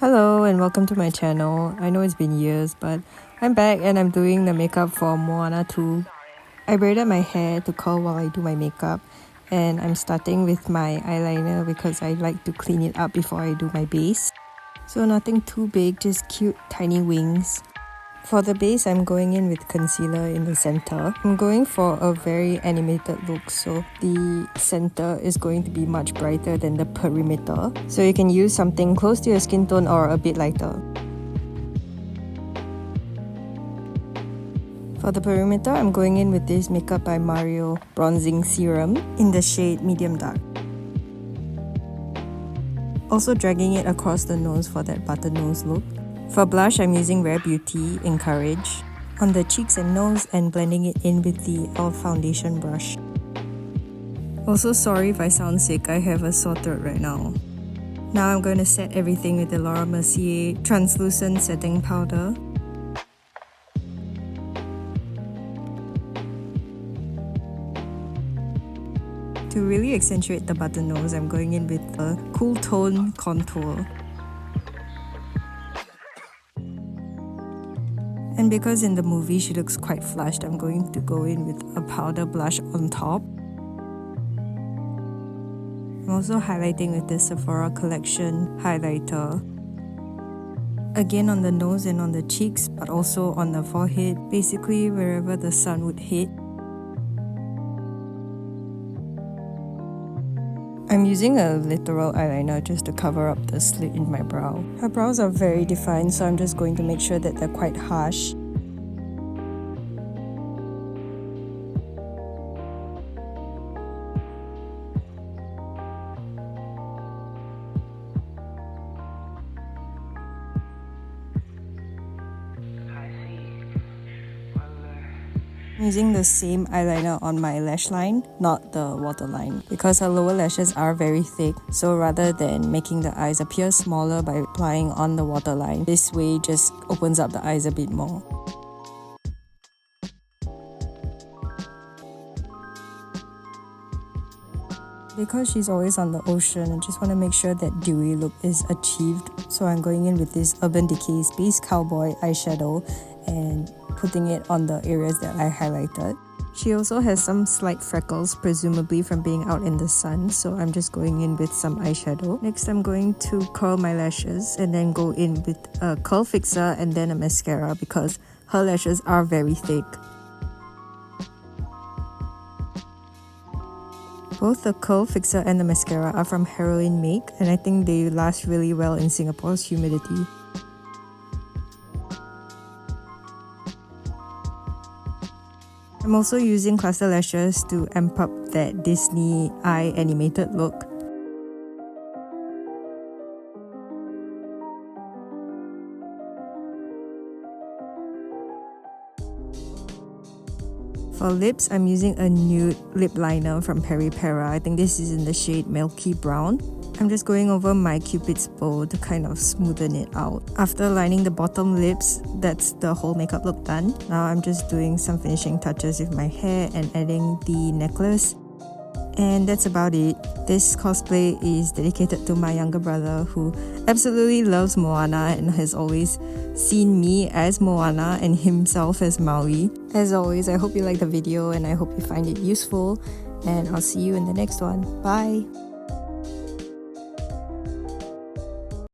Hello and welcome to my channel. I know it's been years, but I'm back and I'm doing the makeup for Moana 2. I braided my hair to curl while I do my makeup, and I'm starting with my eyeliner because I like to clean it up before I do my base. So nothing too big, just cute tiny wings. For the base, I'm going in with concealer in the center. I'm going for a very animated look, so the center is going to be much brighter than the perimeter. So you can use something close to your skin tone or a bit lighter. For the perimeter, I'm going in with this Makeup by Mario Bronzing Serum in the shade Medium Dark. Also dragging it across the nose for that button nose look. For blush, I'm using Rare Beauty Encourage on the cheeks and nose and blending it in with the e.l.f. foundation brush. Also sorry if I sound sick, I have a sore throat right now. Now I'm going to set everything with the Laura Mercier Translucent Setting Powder. To really accentuate the button nose, I'm going in with a Cool Tone Contour. And because in the movie she looks quite flushed, I'm going to go in with a powder blush on top. I'm also highlighting with the Sephora Collection highlighter. Again on the nose and on the cheeks, but also on the forehead, basically wherever the sun would hit. I'm using a literal eyeliner just to cover up the slit in my brow. Her brows are very defined, so I'm just going to make sure that they're quite harsh. I'm using the same eyeliner on my lash line, not the waterline, because her lower lashes are very thick. So rather than making the eyes appear smaller by applying on the waterline, this way just opens up the eyes a bit more. Because she's always on the ocean, I just want to make sure that dewy look is achieved. So I'm going in with this Urban Decay Space Cowboy eyeshadow and putting it on the areas that I highlighted. She also has some slight freckles, presumably from being out in the sun, so I'm just going in with some eyeshadow. Next, I'm going to curl my lashes and then go in with a curl fixer and then a mascara because her lashes are very thick. Both the curl fixer and the mascara are from Heroine Make, and I think they last really well in Singapore's humidity. I'm also using cluster lashes to amp up that Disney eye animated look. For lips, I'm using a nude lip liner from Peri Para. I think this is in the shade Milky Brown. I'm just going over my Cupid's bow to kind of smoothen it out. After lining the bottom lips, that's the whole makeup look done. Now I'm just doing some finishing touches with my hair and adding the necklace. And that's about it. This cosplay is dedicated to my younger brother who absolutely loves Moana and has always seen me as Moana and himself as Maui. As always, I hope you like the video and I hope you find it useful, and I'll see you in the next one. Bye!